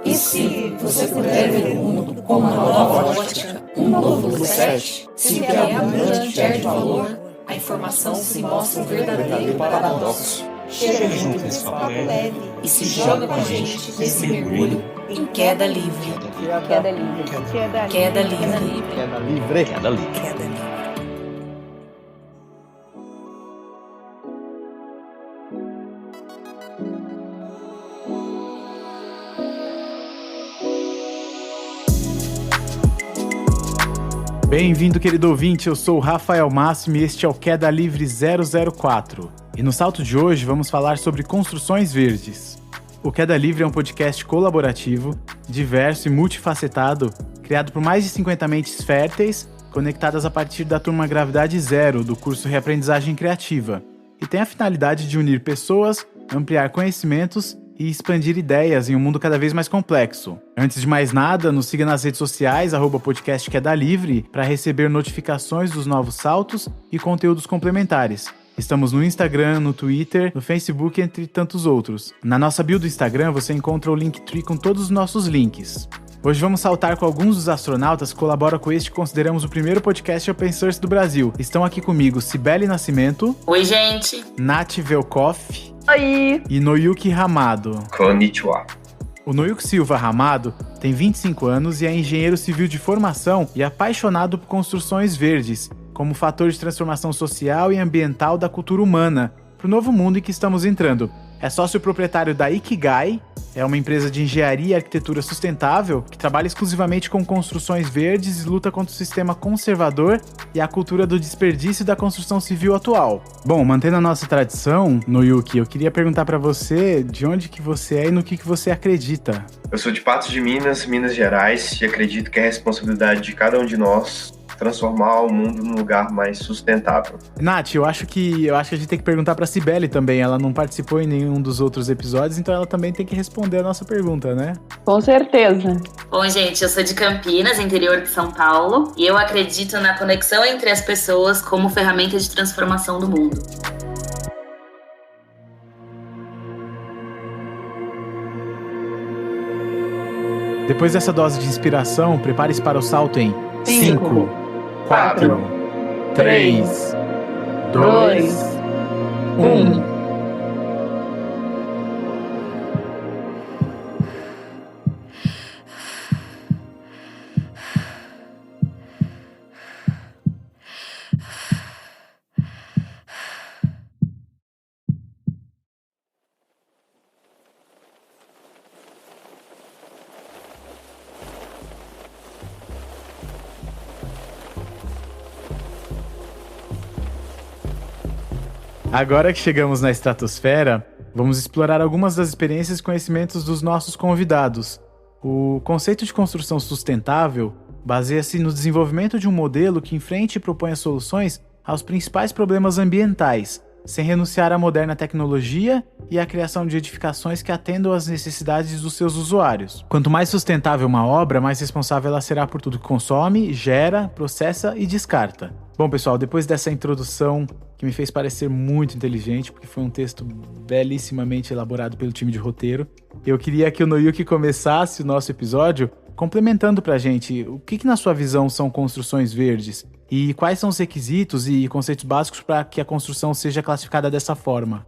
E se você puder ver o mundo com uma nova ótica, um novo reset, se o que é abundante é de valor, a informação se mostra um verdadeiro paradoxo. Chega junto nesse papo leve e se joga com a gente nesse mergulho em queda livre. Queda livre. Queda livre. Queda livre. Queda livre. Queda livre. Bem-vindo, querido ouvinte, eu sou o Rafael Máximo e este é o Queda Livre 004. E no salto de hoje vamos falar sobre construções verdes. O Queda Livre é um podcast colaborativo, diverso e multifacetado, criado por mais de 50 mentes férteis, conectadas a partir da turma Gravidade Zero do curso Reaprendizagem Criativa, e tem a finalidade de unir pessoas, ampliar conhecimentos e expandir ideias em um mundo cada vez mais complexo. Antes de mais nada, nos siga nas redes sociais, @podcast Queda Livre, para receber notificações dos novos saltos e conteúdos complementares. Estamos no Instagram, no Twitter, no Facebook, entre tantos outros. Na nossa bio do Instagram, você encontra o Linktree com todos os nossos links. Hoje vamos saltar com alguns dos astronautas que colaboram com este que consideramos o primeiro podcast Open Source do Brasil. Estão aqui comigo Cibele Nascimento. Oi, gente. Nath Velkoff. Oi! E Noyuki Hamado. Konnichiwa. O Noyuki Silva Hamado tem 25 anos e é engenheiro civil de formação e apaixonado por construções verdes, como fator de transformação social e ambiental da cultura humana, para o novo mundo em que estamos entrando. É sócio proprietário da Ikigai, é uma empresa de engenharia e arquitetura sustentável que trabalha exclusivamente com construções verdes e luta contra o sistema conservador e a cultura do desperdício da construção civil atual. Bom, mantendo a nossa tradição, Noyuki, eu queria perguntar para você de onde que você é e no que você acredita. Eu sou de Patos de Minas, Minas Gerais, e acredito que é a responsabilidade de cada um de nós transformar o mundo num lugar mais sustentável. Nath, eu acho que a gente tem que perguntar pra Cibele também. Ela não participou em nenhum dos outros episódios, então ela também tem que responder a nossa pergunta, né? Com certeza. Bom, gente, eu sou de Campinas, interior de São Paulo, e eu acredito na conexão entre as pessoas como ferramenta de transformação do mundo. Depois dessa dose de inspiração, prepare-se para o salto em 5, 4, 3, 2, 1. Agora que chegamos na estratosfera, vamos explorar algumas das experiências e conhecimentos dos nossos convidados. O conceito de construção sustentável baseia-se no desenvolvimento de um modelo que enfrente e proponha soluções aos principais problemas ambientais, sem renunciar à moderna tecnologia e à criação de edificações que atendam às necessidades dos seus usuários. Quanto mais sustentável uma obra, mais responsável ela será por tudo que consome, gera, processa e descarta. Bom, pessoal, depois dessa introdução que me fez parecer muito inteligente, porque foi um texto belíssimamente elaborado pelo time de roteiro, eu queria que o Noyuki começasse o nosso episódio complementando pra gente o que na sua visão são construções verdes e quais são os requisitos e conceitos básicos para que a construção seja classificada dessa forma.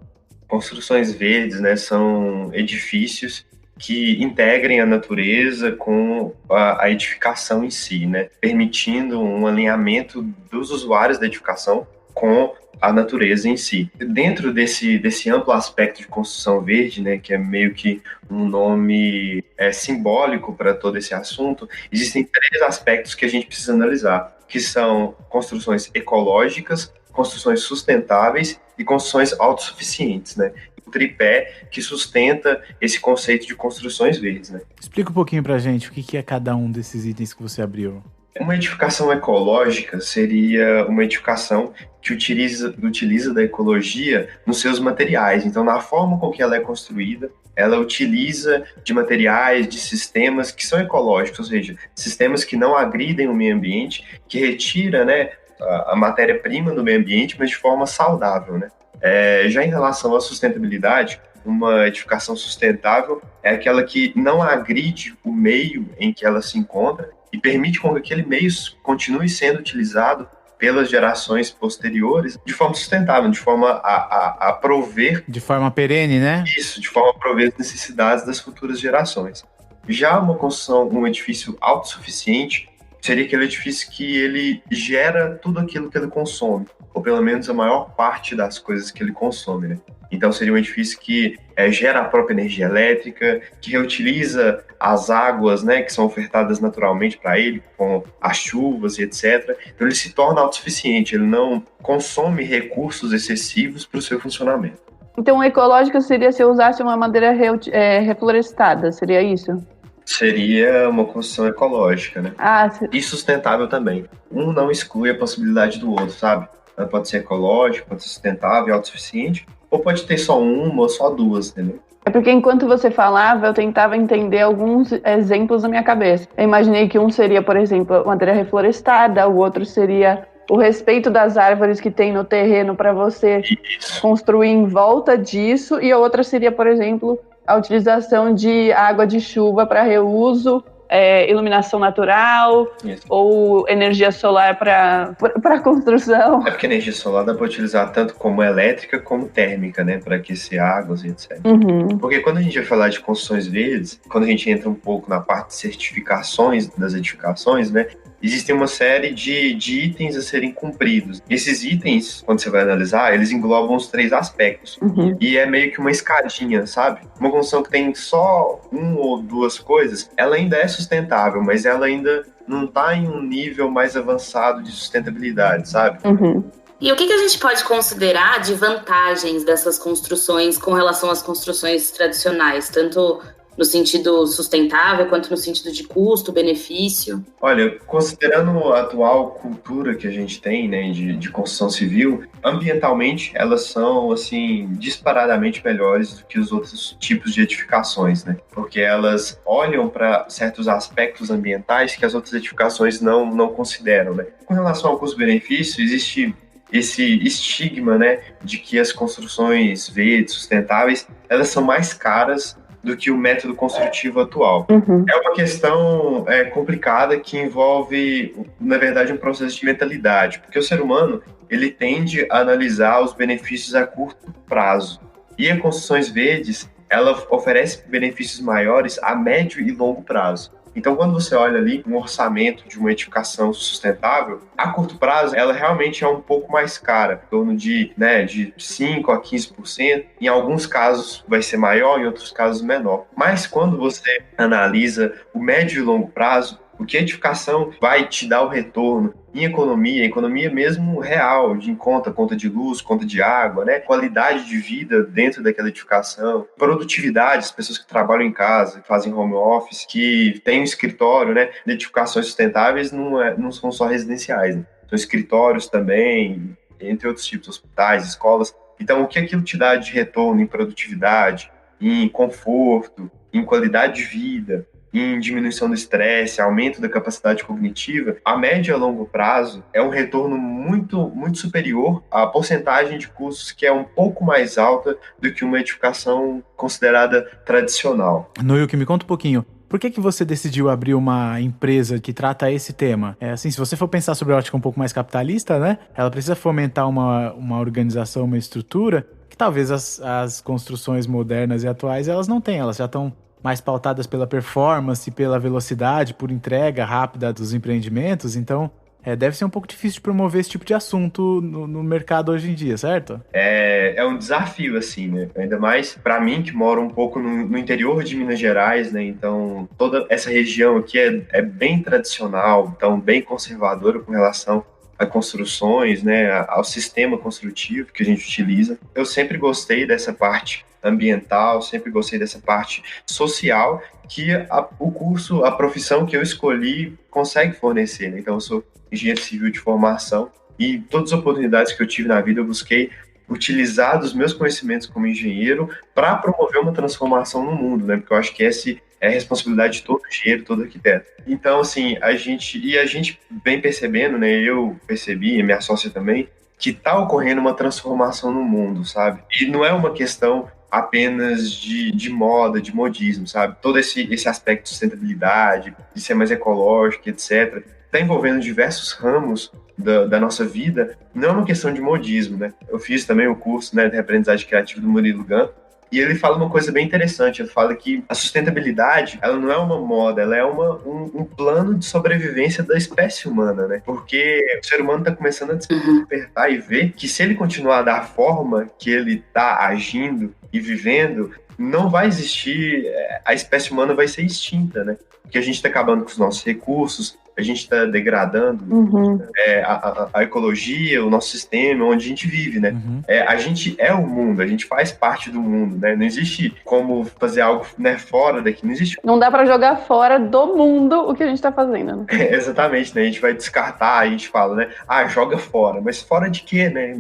Construções verdes, né, são edifícios que integrem a natureza com a edificação em si, né, permitindo um alinhamento dos usuários da edificação com a natureza em si. Dentro desse amplo aspecto de construção verde, né, que é meio que um nome simbólico para todo esse assunto, existem 3 aspectos que a gente precisa analisar, que são construções ecológicas, construções sustentáveis e construções autossuficientes, né? O tripé que sustenta esse conceito de construções verdes, né? Explica um pouquinho pra gente o que é cada um desses itens que você abriu. Uma edificação ecológica seria uma edificação que utiliza da ecologia nos seus materiais. Então, na forma com que ela é construída, ela utiliza de materiais, de sistemas que são ecológicos, ou seja, sistemas que não agridem o meio ambiente, que retira, né, a matéria-prima do meio ambiente, mas de forma saudável, né? Já em relação à sustentabilidade, Uma edificação sustentável é aquela que não agride o meio em que ela se encontra e permite com que aquele meio continue sendo utilizado pelas gerações posteriores de forma sustentável, de forma a prover... De forma perene, né? Isso, de forma a prover as necessidades das futuras gerações. Já uma construção, um edifício autossuficiente, seria aquele edifício que ele gera tudo aquilo que ele consome, ou pelo menos a maior parte das coisas que ele consome, né? Então seria um edifício que gera a própria energia elétrica, que reutiliza as águas, né, que são ofertadas naturalmente para ele, com as chuvas e etc. Então ele se torna autossuficiente, ele não consome recursos excessivos para o seu funcionamento. Então o ecológico seria se eu usasse uma madeira reflorestada, seria isso? Seria uma construção ecológica, né? E sustentável também. Um não exclui a possibilidade do outro, sabe? Ela pode ser ecológica, pode ser sustentável, autossuficiente, ou pode ter só uma ou só duas, entendeu? É porque enquanto você falava, eu tentava entender alguns exemplos na minha cabeça. Eu imaginei que um seria, por exemplo, madeira reflorestada, o outro seria o respeito das árvores que tem no terreno para você construir em volta disso, e a outra seria, por exemplo, a utilização de água de chuva para reuso, iluminação natural, ou energia solar para construção. É porque a energia solar dá para utilizar tanto como elétrica como térmica, né, para aquecer águas e etc. Porque quando a gente vai falar de construções verdes, quando a gente entra um pouco na parte de certificações das edificações, né, existem uma série de itens a serem cumpridos. Esses itens, quando você vai analisar, eles englobam os 3 aspectos. E é meio que uma escadinha, sabe? Uma construção que tem só 1 ou 2 coisas, ela ainda é sustentável, mas ela ainda não está em um nível mais avançado de sustentabilidade, sabe? E o que a gente pode considerar de vantagens dessas construções com relação às construções tradicionais, tanto no sentido sustentável, quanto no sentido de custo, benefício? Olha, considerando a atual cultura que a gente tem, né, de construção civil, ambientalmente elas são, assim, disparadamente melhores do que os outros tipos de edificações, né? Porque elas olham para certos aspectos ambientais que as outras edificações não consideram, né? Com relação ao custo-benefício, existe esse estigma, né, de que as construções verdes, sustentáveis, elas são mais caras do que o método construtivo atual. É uma questão complicada que envolve, na verdade, um processo de mentalidade, porque o ser humano ele tende a analisar os benefícios a curto prazo. E as construções verdes, ela oferece benefícios maiores a médio e longo prazo. Então, quando você olha ali um orçamento de uma edificação sustentável, a curto prazo, ela realmente é um pouco mais cara, em torno de 5% a 15%. Em alguns casos vai ser maior, em outros casos menor. Mas quando você analisa o médio e longo prazo, o que a edificação vai te dar o retorno em economia mesmo real, de conta de luz, conta de água, né? Qualidade de vida dentro daquela edificação, produtividade, as pessoas que trabalham em casa, que fazem home office, que têm um escritório, né? De edificações sustentáveis não são só residenciais, né? São escritórios também, entre outros tipos, hospitais, escolas. Então, o que aquilo te dá de retorno em produtividade, em conforto, em qualidade de vida, em diminuição do estresse, aumento da capacidade cognitiva, a médio e a longo prazo é um retorno muito, muito superior à porcentagem de custos que é um pouco mais alta do que uma edificação considerada tradicional. Noilke, me conta um pouquinho. Por que você decidiu abrir uma empresa que trata esse tema? Se você for pensar sobre a ótica um pouco mais capitalista, né? Ela precisa fomentar uma organização, uma estrutura que talvez as construções modernas e atuais elas não têm. Elas já estão mais pautadas pela performance, pela velocidade, por entrega rápida dos empreendimentos. Então, deve ser um pouco difícil de promover esse tipo de assunto no mercado hoje em dia, certo? É um desafio, assim, né? Ainda mais para mim, que moro um pouco no interior de Minas Gerais, né? Então, toda essa região aqui é bem tradicional, então bem conservadora com relação a construções, né? Ao sistema construtivo que a gente utiliza. Eu sempre gostei dessa parte ambiental, sempre gostei dessa parte social que a profissão que eu escolhi consegue fornecer, né? Então, eu sou engenheiro civil de formação e todas as oportunidades que eu tive na vida eu busquei utilizar dos meus conhecimentos como engenheiro para promover uma transformação no mundo, né? Porque eu acho que essa é a responsabilidade de todo engenheiro, todo arquiteto. Então, assim, a gente vem percebendo, né? Eu percebi, e minha sócia também, que está ocorrendo uma transformação no mundo, sabe? E não é uma questão apenas de moda, de modismo, sabe? Todo esse aspecto de sustentabilidade, de ser mais ecológico, etc., está envolvendo diversos ramos da nossa vida, não é uma questão de modismo, né? Eu fiz também o curso, né, de aprendizagem criativa do Murilo Gun, e ele fala uma coisa bem interessante. Ele fala que a sustentabilidade, ela não é uma moda, ela é um plano de sobrevivência da espécie humana, né? Porque o ser humano está começando a despertar e ver que se ele continuar da forma que ele está agindo e vivendo, não vai existir, a espécie humana vai ser extinta, né? Porque a gente está acabando com os nossos recursos, a gente está degradando a ecologia, o nosso sistema, onde a gente vive, né? A gente é o mundo, a gente faz parte do mundo, né? Não existe como fazer algo, né, fora daqui, não existe. Não dá para jogar fora do mundo o que a gente está fazendo, né? Exatamente, né? A gente vai descartar, a gente fala, né? Joga fora, mas fora de quê, né?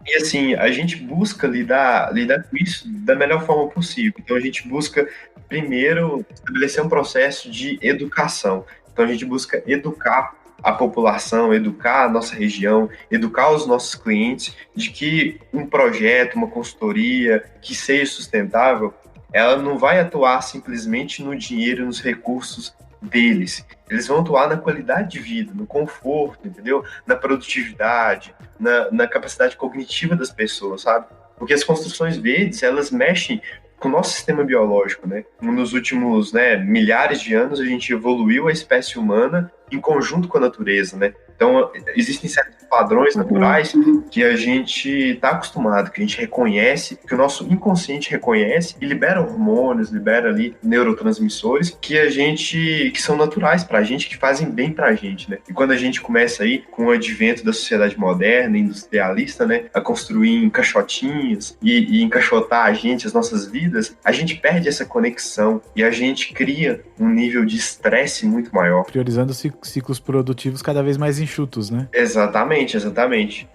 E assim, a gente busca lidar com isso da melhor forma possível. Então a gente busca, primeiro, estabelecer um processo de educação. Então a gente busca educar a população, educar a nossa região, educar os nossos clientes de que um projeto, uma consultoria que seja sustentável, ela não vai atuar simplesmente no dinheiro, nos recursos deles. Eles vão atuar na qualidade de vida, no conforto, entendeu? Na produtividade, na capacidade cognitiva das pessoas, sabe? Porque as construções verdes, elas mexem com o nosso sistema biológico, né? Nos últimos, né, milhares de anos, a gente evoluiu a espécie humana em conjunto com a natureza, né? Então, existem certos padrões naturais que a gente está acostumado, que a gente reconhece, que o nosso inconsciente reconhece e libera hormônios, libera ali neurotransmissores que são naturais pra gente, que fazem bem pra gente, né? E quando a gente começa aí com o advento da sociedade moderna, industrialista, né, a construir em caixotinhas e encaixotar a gente, as nossas vidas, a gente perde essa conexão e a gente cria um nível de estresse muito maior. Priorizando ciclos produtivos cada vez mais enxutos, né? Exatamente.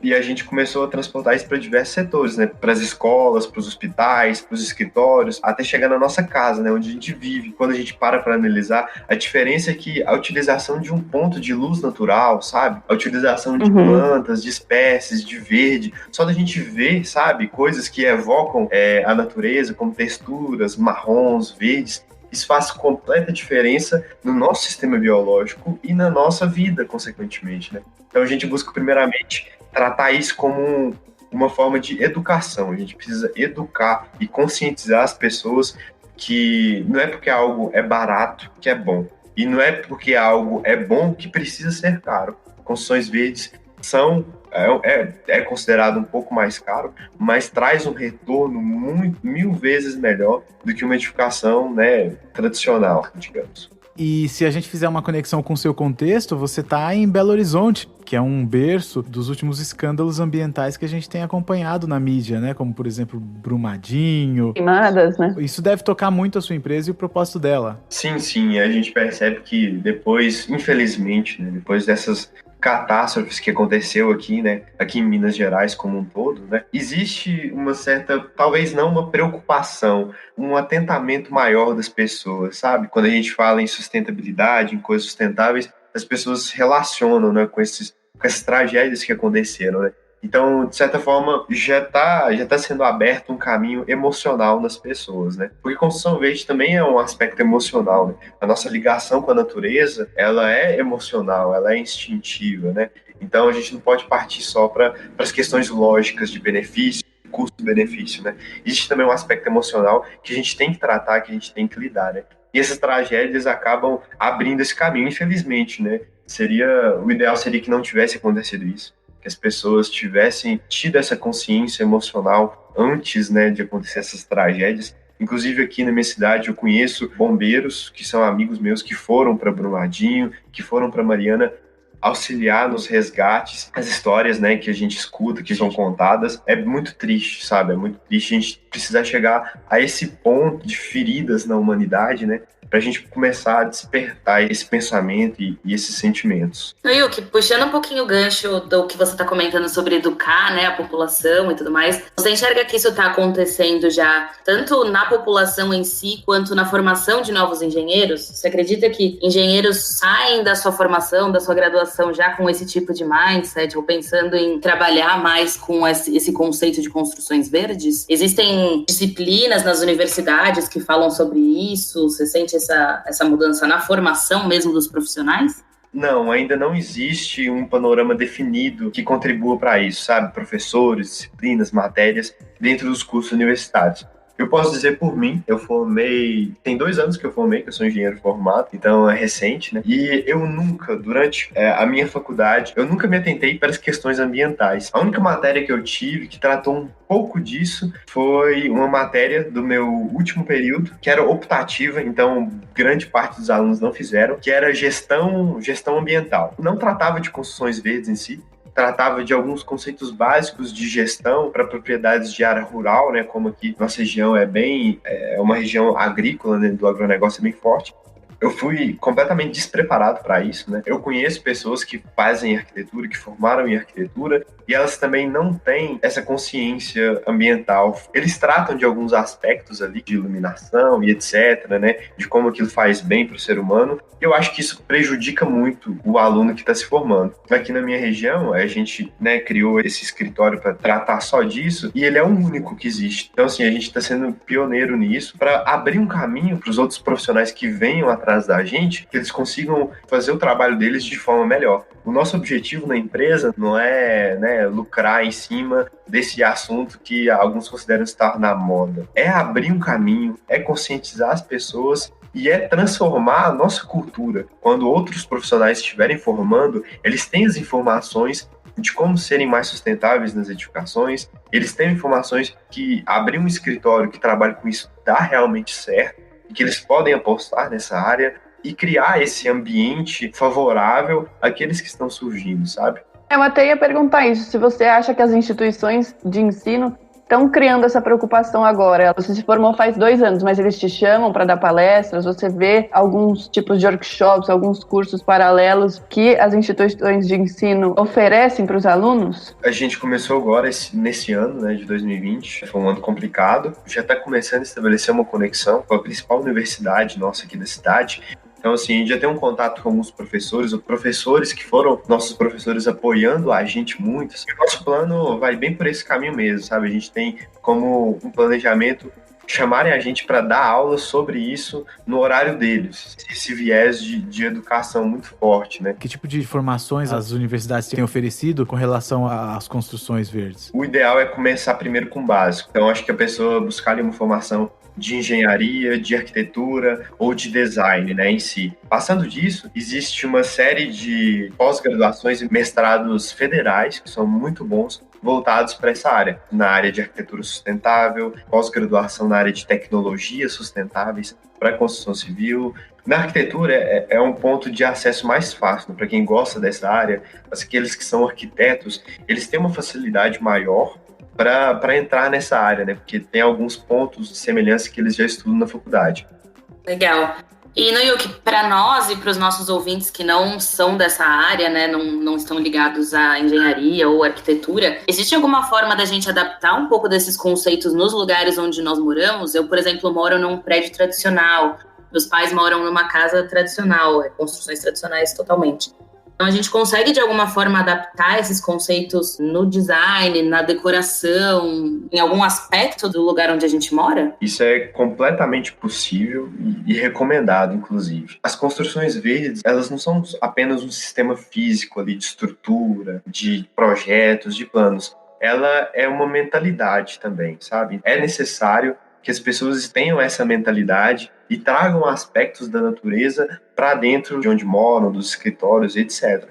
E a gente começou a transportar isso para diversos setores, né? Para as escolas, para os hospitais, para os escritórios, até chegar na nossa casa, né? Onde a gente vive. Quando a gente para analisar, a diferença é que a utilização de um ponto de luz natural, sabe? A utilização de plantas, de espécies, de verde, só da gente ver, sabe? Coisas que evocam a natureza, como texturas, marrons, verdes, isso faz completa diferença no nosso sistema biológico e na nossa vida, consequentemente, né? Então a gente busca, primeiramente, tratar isso como uma forma de educação. A gente precisa educar e conscientizar as pessoas que não é porque algo é barato que é bom. E não é porque algo é bom que precisa ser caro. Construções verdes é considerado um pouco mais caro, mas traz um retorno mil vezes melhor do que uma edificação, né, tradicional, digamos. E se a gente fizer uma conexão com o seu contexto, você está em Belo Horizonte, que é um berço dos últimos escândalos ambientais que a gente tem acompanhado na mídia, né? Como, por exemplo, Brumadinho. Queimadas, né? Isso deve tocar muito a sua empresa e o propósito dela. Sim. A gente percebe que depois, infelizmente, né, depois dessas catástrofes que aconteceu aqui, né, aqui em Minas Gerais como um todo, né, existe uma certa, talvez não uma preocupação, um atentamento maior das pessoas, sabe? Quando a gente fala em sustentabilidade, em coisas sustentáveis, as pessoas se relacionam, né, com essas tragédias que aconteceram, né? Então, de certa forma, já tá sendo aberto um caminho emocional nas pessoas, né? Porque construção verde também é um aspecto emocional, né? A nossa ligação com a natureza, ela é emocional, ela é instintiva, né? Então, a gente não pode partir só para as questões lógicas de benefício, custo-benefício, né? Existe também um aspecto emocional que a gente tem que tratar, que a gente tem que lidar, né? E essas tragédias acabam abrindo esse caminho, infelizmente, né? O ideal seria que não tivesse acontecido isso, que as pessoas tivessem tido essa consciência emocional antes, né, de acontecer essas tragédias. Inclusive aqui na minha cidade eu conheço bombeiros que são amigos meus que foram para Brumadinho, que foram para Mariana auxiliar nos resgates. As histórias, né, que a gente escuta, que são contadas, é muito triste, sabe? É muito triste a gente precisar chegar a esse ponto de feridas na humanidade, né? para a gente começar a despertar esse pensamento e esses sentimentos. Yuki, puxando um pouquinho o gancho do que você está comentando sobre educar, né, a população e tudo mais, você enxerga que isso está acontecendo já tanto na população em si, quanto na formação de novos engenheiros? Você acredita que engenheiros saem da sua formação, da sua graduação já com esse tipo de mindset, ou pensando em trabalhar mais com esse conceito de construções verdes? Existem disciplinas nas universidades que falam sobre isso? Você sente essa mudança na formação mesmo dos profissionais? Não, ainda não existe um panorama definido que contribua para isso, sabe? Professores, disciplinas, matérias dentro dos cursos universitários. Eu posso dizer por mim, eu formei, tem 2 anos que eu formei, que eu sou engenheiro formado, então é recente, né? E eu nunca, durante a minha faculdade, eu nunca me atentei para as questões ambientais. A única matéria que eu tive que tratou um pouco disso foi uma matéria do meu último período, que era optativa, então grande parte dos alunos não fizeram, que era gestão ambiental. Não tratava de construções verdes em si, tratava de alguns conceitos básicos de gestão para propriedades de área rural, né, como aqui nossa região é uma região agrícola, né, do agronegócio é bem forte. Eu fui completamente despreparado para isso, né? Eu conheço pessoas que fazem arquitetura, que formaram em arquitetura, e elas também não têm essa consciência ambiental. Eles tratam de alguns aspectos ali, de iluminação e etc., né? De como aquilo faz bem para o ser humano. Eu acho que isso prejudica muito o aluno que está se formando. Aqui na minha região, a gente, né, criou esse escritório para tratar só disso, e ele é o único que existe. Então, assim, a gente está sendo pioneiro nisso para abrir um caminho para os outros profissionais que venham atrás da gente, que eles consigam fazer o trabalho deles de forma melhor. O nosso objetivo na empresa não é, né, lucrar em cima desse assunto que alguns consideram estar na moda. É abrir um caminho, é conscientizar as pessoas e é transformar a nossa cultura. Quando outros profissionais estiverem formando, eles têm as informações de como serem mais sustentáveis nas edificações, eles têm informações que abrir um escritório que trabalha com isso dá realmente certo, que eles podem apostar nessa área e criar esse ambiente favorável àqueles que estão surgindo, sabe? Eu até ia perguntar isso, se você acha que as instituições de ensino estão criando essa preocupação agora. Você se formou faz 2 anos, mas eles te chamam para dar palestras, você vê alguns tipos de workshops, alguns cursos paralelos que as instituições de ensino oferecem para os alunos? A gente começou agora, nesse ano, né, de 2020, foi um ano complicado, já está começando a estabelecer uma conexão com a principal universidade nossa aqui da cidade. Então, assim, a gente já tem um contato com alguns professores, ou professores que foram nossos professores apoiando a gente muito. Assim, o nosso plano vai bem por esse caminho mesmo, sabe? A gente tem como um planejamento chamarem a gente para dar aula sobre isso no horário deles. Esse viés de educação muito forte, né? Que tipo de informações as universidades têm oferecido com relação às construções verdes? O ideal é começar primeiro com o básico. Então, acho que a pessoa buscar ali uma formação de engenharia, de arquitetura ou de design, né, em si. Passando disso, existe uma série de pós-graduações e mestrados federais que são muito bons, voltados para essa área, na área de arquitetura sustentável, pós-graduação na área de tecnologias sustentáveis para construção civil. Na arquitetura é um ponto de acesso mais fácil para quem gosta dessa área. Aqueles que são arquitetos, eles têm uma facilidade maior para entrar nessa área, né? Porque tem alguns pontos de semelhança que eles já estudam na faculdade. Legal. E, Yuki, para nós e para os nossos ouvintes que não são dessa área, né, não estão ligados à engenharia ou arquitetura, existe alguma forma da gente adaptar um pouco desses conceitos nos lugares onde nós moramos? Eu, por exemplo, moro num prédio tradicional, meus pais moram numa casa tradicional, construções tradicionais totalmente. Então, a gente consegue, de alguma forma, adaptar esses conceitos no design, na decoração, em algum aspecto do lugar onde a gente mora? Isso é completamente possível e recomendado, inclusive. As construções verdes, elas não são apenas um sistema físico ali de estrutura, de projetos, de planos. Ela é uma mentalidade também, sabe? É necessário que as pessoas tenham essa mentalidade e tragam aspectos da natureza para dentro de onde moram, dos escritórios, etc.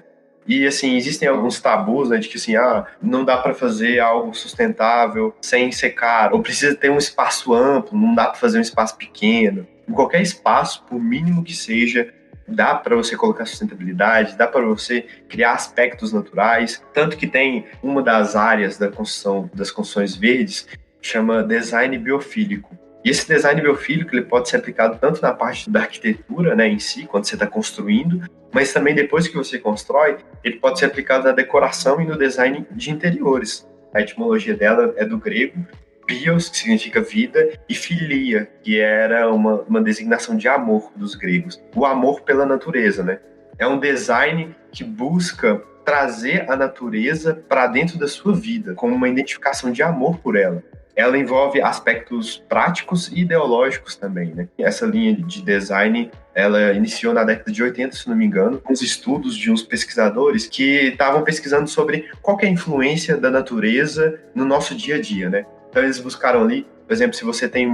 E, assim, existem alguns tabus, né, de que, assim, não dá para fazer algo sustentável sem ser caro, ou precisa ter um espaço amplo, não dá para fazer um espaço pequeno. Em qualquer espaço, por mínimo que seja, dá para você colocar sustentabilidade, dá para você criar aspectos naturais, tanto que tem uma das áreas das construções verdes chama design biofílico. E esse design biofílico ele pode ser aplicado tanto na parte da arquitetura, né, em si, quando você está construindo, mas também depois que você constrói, ele pode ser aplicado na decoração e no design de interiores. A etimologia dela é do grego, bios, que significa vida, e filia, que era uma designação de amor dos gregos. O amor pela natureza, né? É um design que busca trazer a natureza para dentro da sua vida, como uma identificação de amor por ela. Ela envolve aspectos práticos e ideológicos também, né? Essa linha de design, ela iniciou na década de 80, se não me engano, com os estudos de uns pesquisadores que estavam pesquisando sobre qual que é a influência da natureza no nosso dia a dia, né? Então eles buscaram ali, por exemplo, se você tem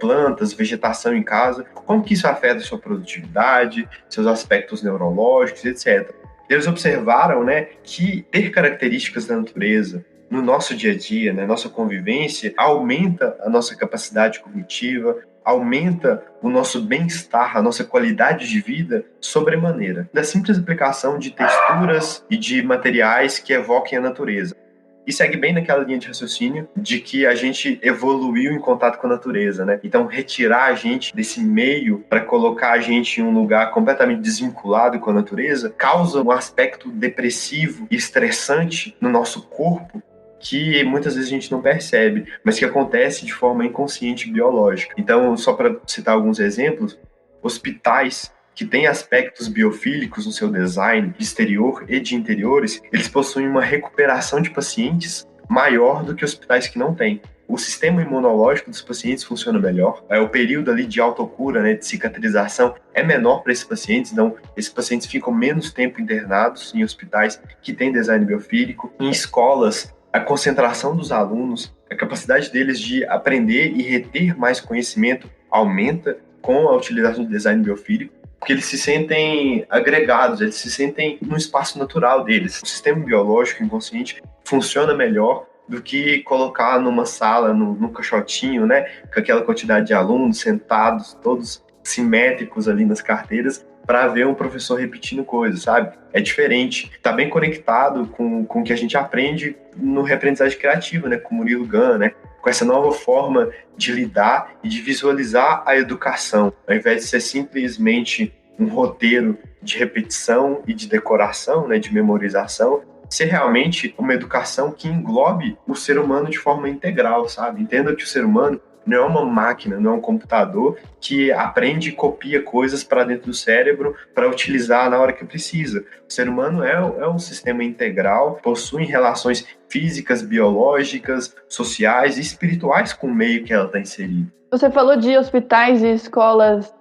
plantas, vegetação em casa, como que isso afeta a sua produtividade, seus aspectos neurológicos, etc. Eles observaram, né, que ter características da natureza no nosso dia a dia, na nossa convivência, aumenta a nossa capacidade cognitiva, aumenta o nosso bem-estar, a nossa qualidade de vida sobremaneira. Da simples aplicação de texturas e de materiais que evoquem a natureza. E segue bem naquela linha de raciocínio de que a gente evoluiu em contato com a natureza, né? Então, retirar a gente desse meio para colocar a gente em um lugar completamente desvinculado com a natureza causa um aspecto depressivo e estressante no nosso corpo que muitas vezes a gente não percebe, mas que acontece de forma inconsciente biológica. Então, só para citar alguns exemplos, hospitais que têm aspectos biofílicos no seu design de exterior e de interiores, eles possuem uma recuperação de pacientes maior do que hospitais que não têm. O sistema imunológico dos pacientes funciona melhor, o período ali de autocura, né, de cicatrização, é menor para esses pacientes, então esses pacientes ficam menos tempo internados em hospitais que têm design biofílico. Em escolas, a concentração dos alunos, a capacidade deles de aprender e reter mais conhecimento aumenta com a utilização do design biofílico, porque eles se sentem agregados, eles se sentem no espaço natural deles. O sistema biológico inconsciente funciona melhor do que colocar numa sala, num caixotinho, né, com aquela quantidade de alunos sentados, todos simétricos ali nas carteiras, para ver um professor repetindo coisas, sabe? É diferente. Está bem conectado com o que a gente aprende no reaprendizagem criativa, né, com Murilo Gun, né? Com essa nova forma de lidar e de visualizar a educação, ao invés de ser simplesmente um roteiro de repetição e de decoração, né, de memorização, ser realmente uma educação que englobe o ser humano de forma integral, sabe? Entenda que o ser humano não é uma máquina, não é um computador que aprende e copia coisas para dentro do cérebro para utilizar na hora que precisa. O ser humano é um sistema integral, possui relações físicas, biológicas, sociais e espirituais com o meio que ela está inserida. Você falou de hospitais e escolas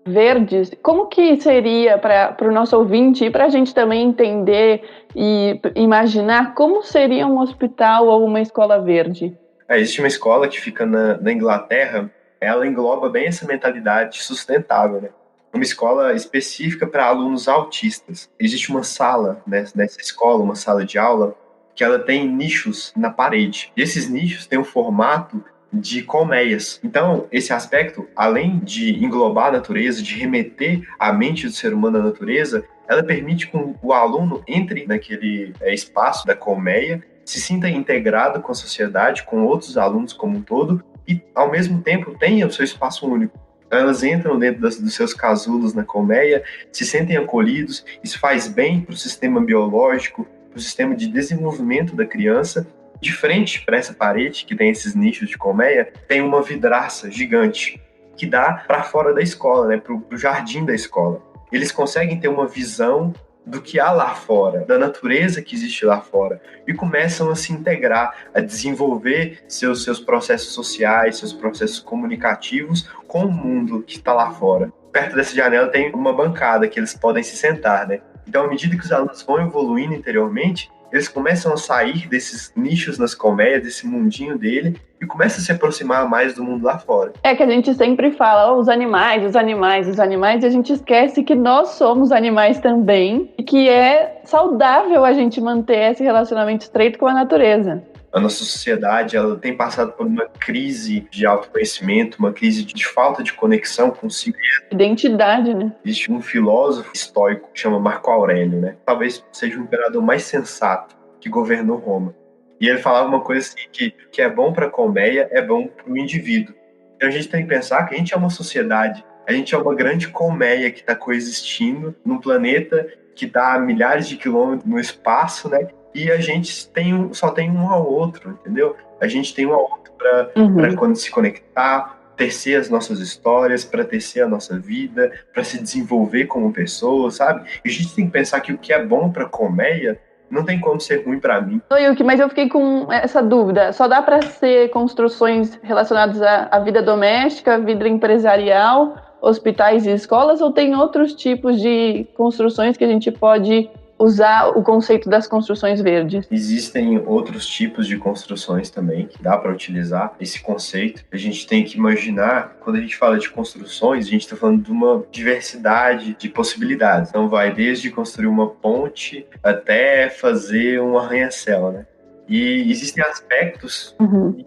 verdes. Como que seria para o nosso ouvinte e para a gente também entender e imaginar como seria um hospital ou uma escola verde? Existe uma escola que fica na Inglaterra, ela engloba bem essa mentalidade sustentável, né? Uma escola específica para alunos autistas. Existe uma sala, né, nessa escola, uma sala de aula, que ela tem nichos na parede. E esses nichos têm um formato de colmeias. Então, esse aspecto, além de englobar a natureza, de remeter a mente do ser humano à natureza, ela permite que o aluno entre naquele espaço da colmeia, se sinta integrado com a sociedade, com outros alunos como um todo, e, ao mesmo tempo, tenha o seu espaço único. Então, elas entram dentro dos seus casulos na colmeia, se sentem acolhidos, isso faz bem para o sistema biológico, para o sistema de desenvolvimento da criança. De frente para essa parede, que tem esses nichos de colmeia, tem uma vidraça gigante, que dá para fora da escola, né, para o jardim da escola. Eles conseguem ter uma visão do que há lá fora, da natureza que existe lá fora, e começam a se integrar, a desenvolver seus processos sociais, seus processos comunicativos com o mundo que está lá fora. Perto dessa janela tem uma bancada que eles podem se sentar, né? Então, à medida que os alunos vão evoluindo interiormente, eles começam a sair desses nichos nas colmeias, desse mundinho dele, e começam a se aproximar mais do mundo lá fora. É que a gente sempre fala, os animais, e a gente esquece que nós somos animais também, e que é saudável a gente manter esse relacionamento estreito com a natureza. A nossa sociedade, ela tem passado por uma crise de autoconhecimento, uma crise de falta de conexão consigo mesmo. Identidade, né? Existe um filósofo estoico que chama Marco Aurélio, né? Talvez seja o imperador mais sensato que governou Roma. E ele falava uma coisa assim, que é bom para a colmeia, é bom para o indivíduo. Então a gente tem que pensar que a gente é uma sociedade, a gente é uma grande colmeia que está coexistindo num planeta que está a milhares de quilômetros no espaço, né? E a gente só tem um ao outro, entendeu? A gente tem um ao outro para se conectar, tecer as nossas histórias, para tecer a nossa vida, para se desenvolver como pessoa, sabe? E a gente tem que pensar que o que é bom para a colmeia não tem como ser ruim para mim. Yuki, mas eu fiquei com essa dúvida. Só dá para ser construções relacionadas à vida doméstica, à vida empresarial, hospitais e escolas, ou tem outros tipos de construções que a gente pode usar o conceito das construções verdes? Existem outros tipos de construções também que dá para utilizar esse conceito. A gente tem que imaginar, quando a gente fala de construções, a gente está falando de uma diversidade de possibilidades. Então vai desde construir uma ponte até fazer um arranha-céu, né? E existem aspectos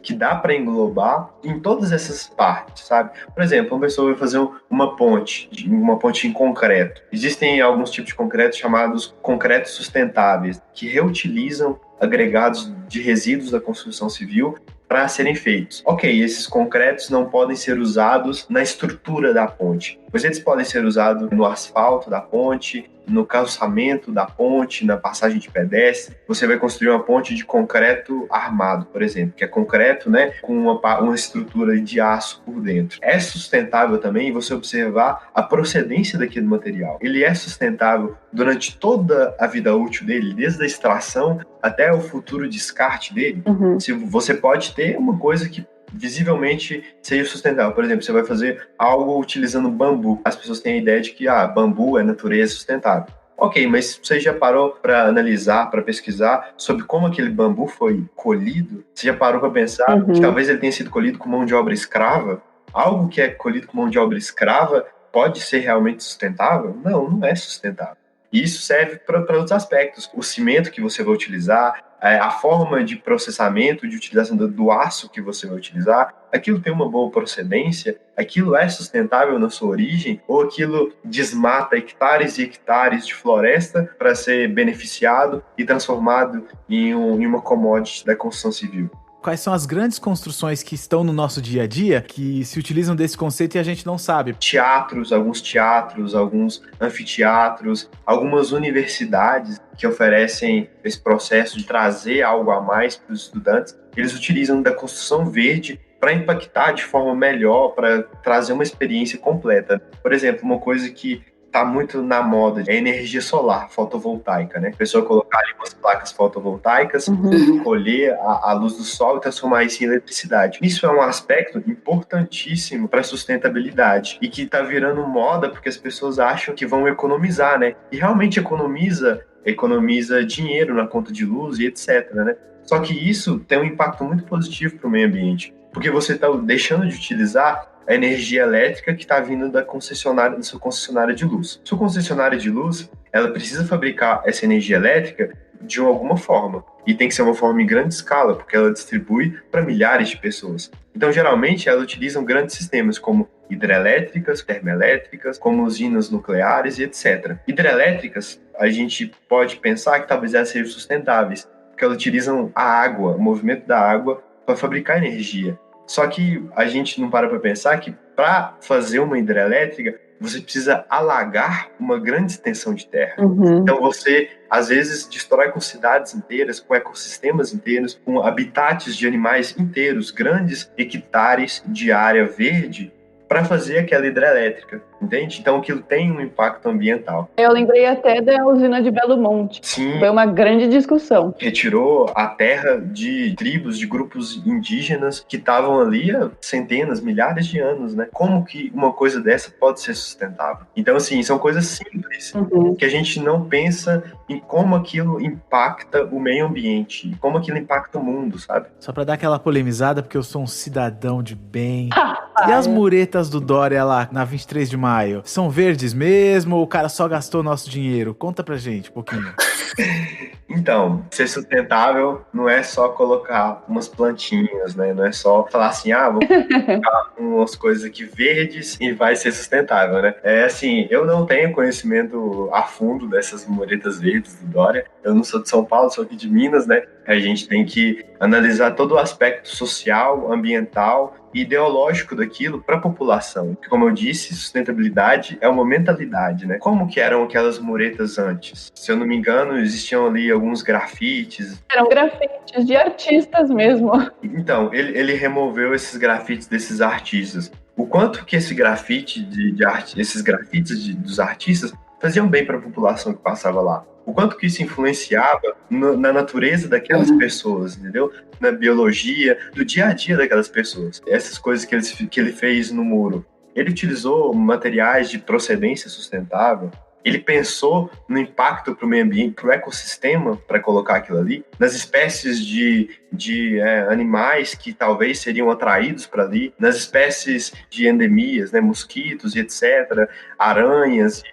que dá para englobar em todas essas partes, sabe? Por exemplo, uma pessoa vai fazer uma ponte em concreto. Existem alguns tipos de concreto chamados concretos sustentáveis, que reutilizam agregados de resíduos da construção civil para serem feitos. Ok, esses concretos não podem ser usados na estrutura da ponte, mas eles podem ser usados no asfalto da ponte, no calçamento da ponte, na passagem de pedestre. Você vai construir uma ponte de concreto armado, por exemplo, que é concreto, né, com uma estrutura de aço por dentro. É sustentável também você observar a procedência daquele material. Ele é sustentável durante toda a vida útil dele, desde a extração até o futuro descarte dele. Se você pode ter uma coisa que visivelmente seja sustentável. Por exemplo, você vai fazer algo utilizando bambu. As pessoas têm a ideia de que bambu é natureza sustentável. Ok, mas você já parou para analisar, para pesquisar sobre como aquele bambu foi colhido? Você já parou para pensar que talvez ele tenha sido colhido com mão de obra escrava? Algo que é colhido com mão de obra escrava pode ser realmente sustentável? Não, não é sustentável. E isso serve para outros aspectos. O cimento que você vai utilizar, a forma de processamento, de utilização do aço que você vai utilizar, aquilo tem uma boa procedência, aquilo é sustentável na sua origem, ou aquilo desmata hectares e hectares de floresta para ser beneficiado e transformado em uma commodity da construção civil. Quais são as grandes construções que estão no nosso dia a dia que se utilizam desse conceito e a gente não sabe? Alguns anfiteatros, algumas universidades que oferecem esse processo de trazer algo a mais para os estudantes. Eles utilizam da construção verde para impactar de forma melhor, para trazer uma experiência completa. Por exemplo, uma coisa que está muito na moda é energia solar, fotovoltaica, né? A pessoa colocar ali umas placas fotovoltaicas, colher a luz do sol e transformar isso em eletricidade. Isso é um aspecto importantíssimo para a sustentabilidade e que está virando moda porque as pessoas acham que vão economizar, né? E realmente economiza dinheiro na conta de luz e etc, né? Só que isso tem um impacto muito positivo para o meio ambiente, porque você está deixando de utilizar a energia elétrica que está vindo da sua concessionária de luz. Sua concessionária de luz, ela precisa fabricar essa energia elétrica de alguma forma. E tem que ser uma forma em grande escala, porque ela distribui para milhares de pessoas. Então, geralmente, ela utiliza grandes sistemas como hidrelétricas, termoelétricas, como usinas nucleares e etc. Hidrelétricas, a gente pode pensar que talvez elas sejam sustentáveis, porque elas utilizam a água, o movimento da água, para fabricar energia. Só que a gente não para pensar que para fazer uma hidrelétrica, você precisa alagar uma grande extensão de terra. Então você, às vezes, destrói com cidades inteiras, com ecossistemas inteiros, com habitats de animais inteiros, grandes hectares de área verde, para fazer aquela hidrelétrica, entende? Então aquilo tem um impacto ambiental. Eu lembrei até da usina de Belo Monte. Sim. Foi uma grande discussão. Retirou a terra de tribos, de grupos indígenas que estavam ali há centenas, milhares de anos, né? Como que uma coisa dessa pode ser sustentável? Então, assim, são coisas simples que a gente não pensa em como aquilo impacta o meio ambiente, como aquilo impacta o mundo, sabe? Só pra dar aquela polemizada, porque eu sou um cidadão de bem. E as muretas do Dória lá, na 23 de maio, são verdes mesmo ou o cara só gastou nosso dinheiro? Conta pra gente um pouquinho. Então, ser sustentável não é só colocar umas plantinhas, né? Não é só falar assim, vou colocar umas coisas aqui verdes e vai ser sustentável, né? É assim, eu não tenho conhecimento a fundo dessas muretas verdes do Dória. Eu não sou de São Paulo, sou aqui de Minas, né? A gente tem que analisar todo o aspecto social, ambiental ideológico daquilo para a população. Porque, como eu disse, sustentabilidade é uma mentalidade, né? Como que eram aquelas muretas antes? Se eu não me engano, existiam ali alguns grafites. Eram grafites de artistas mesmo. Então, ele removeu esses grafites desses artistas. O quanto que esse grafite de arte, esses grafites dos artistas faziam bem para a população que passava lá. O quanto que isso influenciava na natureza daquelas pessoas, entendeu? Na biologia, do dia a dia daquelas pessoas. Essas coisas que ele fez no muro. Ele utilizou materiais de procedência sustentável. Ele pensou no impacto para o meio ambiente, para o ecossistema, para colocar aquilo ali, nas espécies de animais que talvez seriam atraídos para ali, nas espécies de endemias, né, mosquitos e etc., aranhas,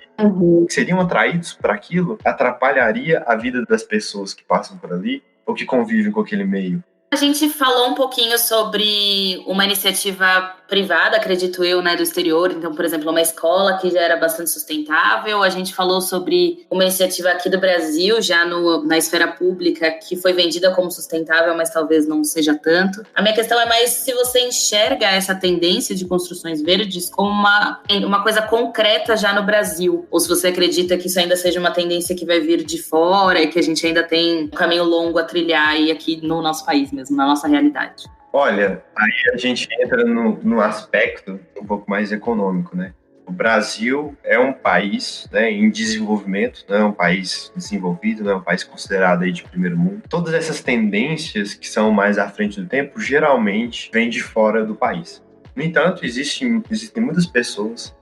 que seriam atraídos para aquilo, atrapalharia a vida das pessoas que passam por ali ou que convivem com aquele meio. A gente falou um pouquinho sobre uma iniciativa privada, acredito eu, né, do exterior. Então, por exemplo, uma escola que já era bastante sustentável. A gente falou sobre uma iniciativa aqui do Brasil, já na esfera pública, que foi vendida como sustentável, mas talvez não seja tanto. A minha questão é mais se você enxerga essa tendência de construções verdes como uma coisa concreta já no Brasil, ou se você acredita que isso ainda seja uma tendência que vai vir de fora e que a gente ainda tem um caminho longo a trilhar aí aqui no nosso país mesmo, na nossa realidade. Olha, aí a gente entra no aspecto um pouco mais econômico, né? O Brasil é um país, né, em desenvolvimento, não é um país desenvolvido, não é um país considerado aí de primeiro mundo. Todas essas tendências que são mais à frente do tempo, geralmente vêm de fora do país. No entanto, existem muitas pessoas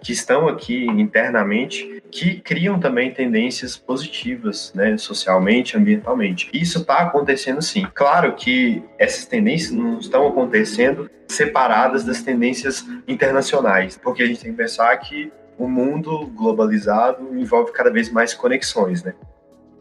que estão aqui internamente, que criam também tendências positivas, né, socialmente, ambientalmente. Isso está acontecendo sim. Claro que essas tendências não estão acontecendo separadas das tendências internacionais, porque a gente tem que pensar que o mundo globalizado envolve cada vez mais conexões, né?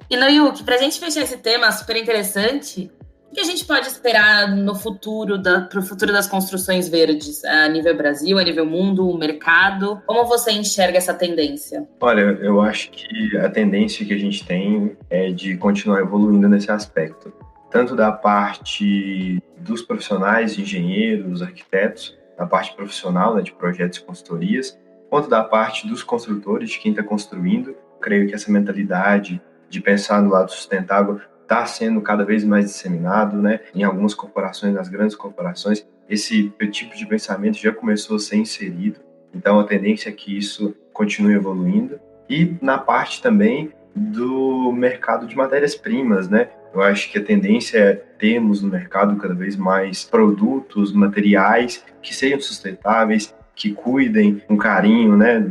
E Noyuki, para a gente fechar esse tema super interessante, o que a gente pode esperar no futuro, para o futuro das construções verdes, a nível Brasil, a nível mundo, o mercado? Como você enxerga essa tendência? Olha, eu acho que a tendência que a gente tem é de continuar evoluindo nesse aspecto, tanto da parte dos profissionais, engenheiros, arquitetos, da parte profissional, né, de projetos e consultorias, quanto da parte dos construtores, de quem está construindo. Creio que essa mentalidade de pensar no lado sustentável está sendo cada vez mais disseminado, né? Em algumas corporações, nas grandes corporações, esse tipo de pensamento já começou a ser inserido. Então, a tendência é que isso continue evoluindo. E na parte também do mercado de matérias-primas, né? Eu acho que a tendência é termos no mercado cada vez mais produtos, materiais que sejam sustentáveis, que cuidem com carinho, né?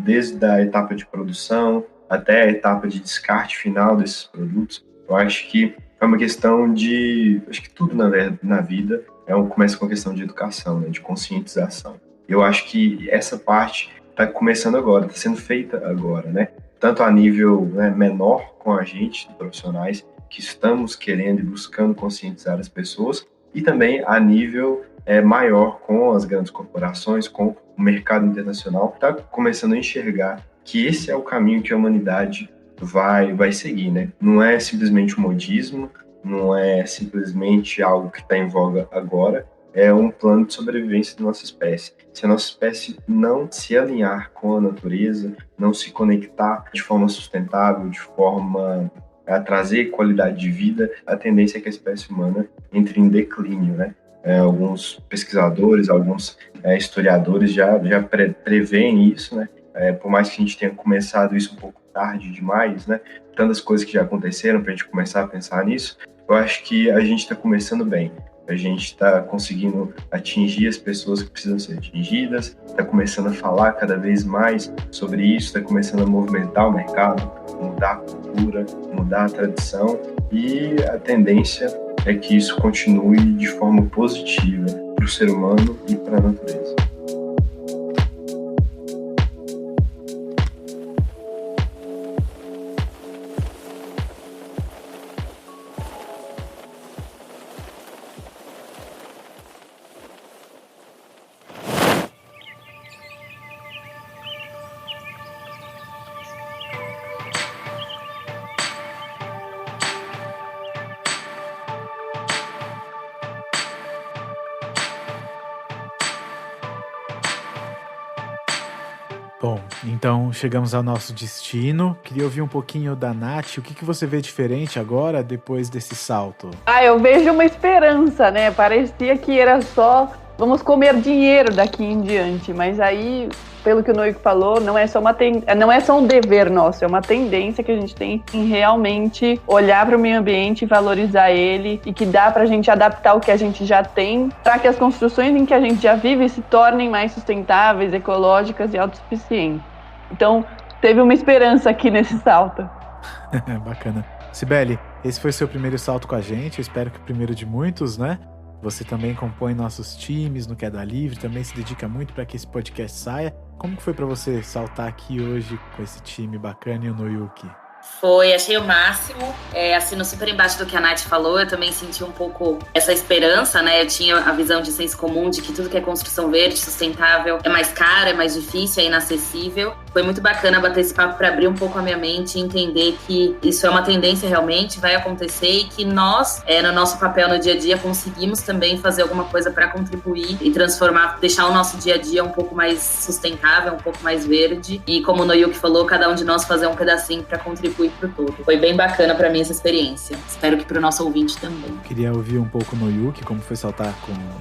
Desde a etapa de produção até a etapa de descarte final desses produtos. Eu acho que é uma questão de... Acho que tudo na vida começa com a questão de educação, né, de conscientização. Eu acho que essa parte está começando agora, está sendo feita agora, né? Tanto a nível, né, menor com a gente, profissionais, que estamos querendo e buscando conscientizar as pessoas, e também a nível maior com as grandes corporações, com o mercado internacional, está começando a enxergar que esse é o caminho que a humanidade vai seguir, né? Não é simplesmente um modismo, não é simplesmente algo que está em voga agora, é um plano de sobrevivência da nossa espécie. Se a nossa espécie não se alinhar com a natureza, não se conectar de forma sustentável, de forma a trazer qualidade de vida, a tendência é que a espécie humana entre em declínio, né? Alguns pesquisadores, alguns historiadores já preveem isso, né? Por mais que a gente tenha começado isso um pouco tarde demais, né? Tantas coisas que já aconteceram para a gente começar a pensar nisso, eu acho que a gente está começando bem. A gente está conseguindo atingir as pessoas que precisam ser atingidas, está começando a falar cada vez mais sobre isso, está começando a movimentar o mercado, mudar a cultura, mudar a tradição, e a tendência é que isso continue de forma positiva para o ser humano e para a natureza. Bom, então chegamos ao nosso destino. Queria ouvir um pouquinho da Nath. O que você vê diferente agora, depois desse salto? Eu vejo uma esperança, né? Parecia que era só vamos comer dinheiro daqui em diante, mas aí, pelo que o Noiko falou, não é só um dever nosso, é uma tendência que a gente tem em realmente olhar para o meio ambiente e valorizar ele, e que dá para a gente adaptar o que a gente já tem para que as construções em que a gente já vive se tornem mais sustentáveis, ecológicas e autossuficientes. Então, teve uma esperança aqui nesse salto. Bacana. Cibele, esse foi seu primeiro salto com a gente, eu espero que o primeiro de muitos, né? Você também compõe nossos times no Queda Livre, também se dedica muito para que esse podcast saia. Como que foi para você saltar aqui hoje com esse time bacana e o Noyuki? Foi, achei o máximo. Assino super embaixo do que a Nath falou. Eu também senti um pouco essa esperança, né? Eu tinha a visão de senso comum de que tudo que é construção verde, sustentável, é mais caro, é mais difícil, é inacessível. Foi muito bacana bater esse papo para abrir um pouco a minha mente e entender que isso é uma tendência realmente, vai acontecer, e que nós, no nosso papel no dia a dia, conseguimos também fazer alguma coisa para contribuir e transformar, deixar o nosso dia a dia um pouco mais sustentável, um pouco mais verde. E como o Noyuki falou, cada um de nós fazer um pedacinho para contribuir pro todo. Foi bem bacana pra mim essa experiência. Espero que pro nosso ouvinte também. Queria ouvir um pouco no Noyuki, como foi saltar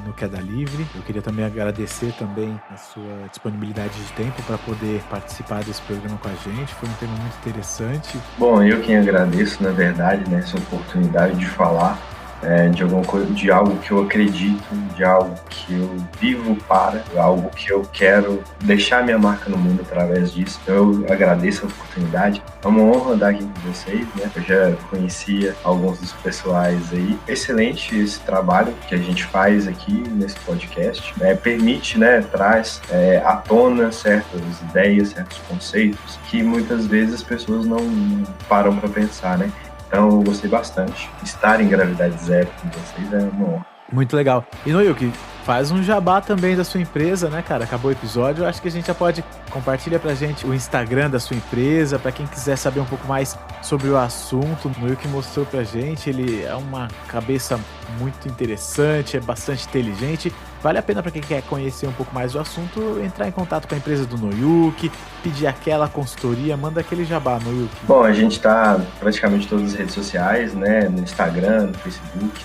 no Queda Livre. Eu queria também agradecer também a sua disponibilidade de tempo para poder participar desse programa com a gente. Foi um tema muito interessante. Bom, eu quem agradeço, na verdade, né, essa oportunidade de falar de alguma coisa, de algo que eu acredito, de algo que eu vivo para, algo que eu quero deixar minha marca no mundo através disso. Eu agradeço a oportunidade. É uma honra estar aqui com vocês, né? Eu já conhecia alguns dos pessoais aí. Excelente esse trabalho que a gente faz aqui nesse podcast. Permite, né, traz à tona certas ideias, certos conceitos que muitas vezes as pessoas não param para pensar, né? Então, eu gostei bastante. Estar em Gravidade Zero com vocês é uma honra. Muito legal. E Noyuki, faz um jabá também da sua empresa, né, cara? Acabou o episódio, eu acho que a gente já pode compartilhar pra gente o Instagram da sua empresa, pra quem quiser saber um pouco mais sobre o assunto. O Noyuki mostrou pra gente, ele é uma cabeça muito interessante, é bastante inteligente. Vale a pena para quem quer conhecer um pouco mais do assunto, entrar em contato com a empresa do Noyuki, pedir aquela consultoria, manda aquele jabá, Noyuki. Bom, a gente tá praticamente em todas as redes sociais, né? No Instagram, no Facebook,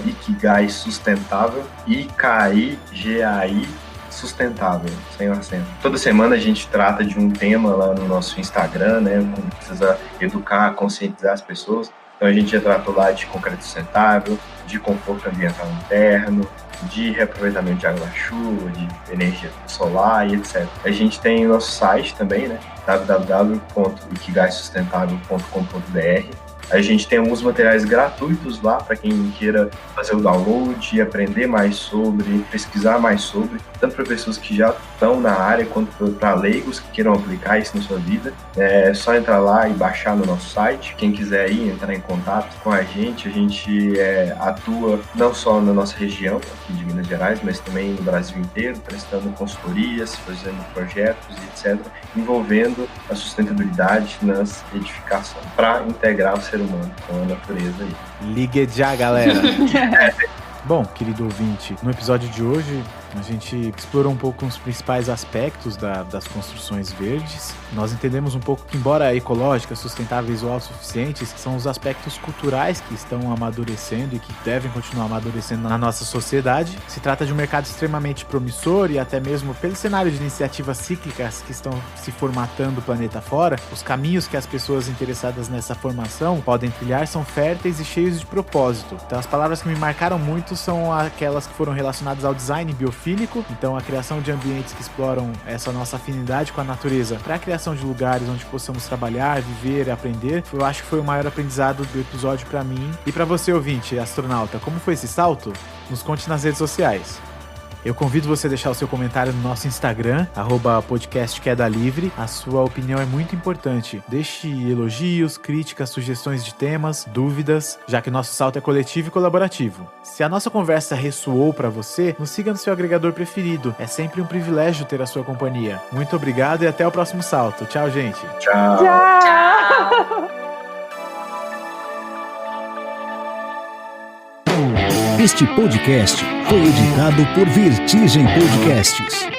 @Ikigai Sustentável, IKIGAI Sustentável, sem acento. Toda semana a gente trata de um tema lá no nosso Instagram, né? Como precisa educar, conscientizar as pessoas. Então a gente já tratou lá de concreto sustentável, de conforto ambiental interno, de reaproveitamento de água-chuva, de energia solar e etc. A gente tem o nosso site também, né? www.ikigaisustentável.com.br. A gente tem alguns materiais gratuitos lá para quem queira fazer o download e aprender mais sobre, pesquisar mais sobre, tanto para pessoas que já estão na área quanto para leigos que queiram aplicar isso na sua vida. É só entrar lá e baixar no nosso site. Quem quiser ir entrar em contato com a gente atua não só na nossa região, aqui de Minas Gerais, mas também no Brasil inteiro, prestando consultorias, fazendo projetos, etc., envolvendo a sustentabilidade nas edificações, para integrar o ser humano com a natureza aí. Ligue já, galera! Bom, querido ouvinte, no episódio de hoje a gente explorou um pouco os principais aspectos das construções verdes. Nós entendemos um pouco que, embora ecológicas, sustentáveis ou autossuficientes, são os aspectos culturais que estão amadurecendo e que devem continuar amadurecendo na nossa sociedade. Se trata de um mercado extremamente promissor e até mesmo pelo cenário de iniciativas cíclicas que estão se formatando o planeta fora, os caminhos que as pessoas interessadas nessa formação podem trilhar são férteis e cheios de propósito. Então, as palavras que me marcaram muito são aquelas que foram relacionadas ao design biofílico, então a criação de ambientes que exploram essa nossa afinidade com a natureza para a criação de lugares onde possamos trabalhar, viver e aprender. Eu acho que foi o maior aprendizado do episódio para mim. E para você, ouvinte, astronauta, como foi esse salto? Nos conte nas redes sociais. Eu convido você a deixar o seu comentário no nosso Instagram, @podcastquedalivre. A sua opinião é muito importante. Deixe elogios, críticas, sugestões de temas, dúvidas, já que nosso salto é coletivo e colaborativo. Se a nossa conversa ressoou para você, nos siga no seu agregador preferido. É sempre um privilégio ter a sua companhia. Muito obrigado e até o próximo salto. Tchau, gente. Tchau. Tchau. Este podcast foi editado por Vertigem Podcasts.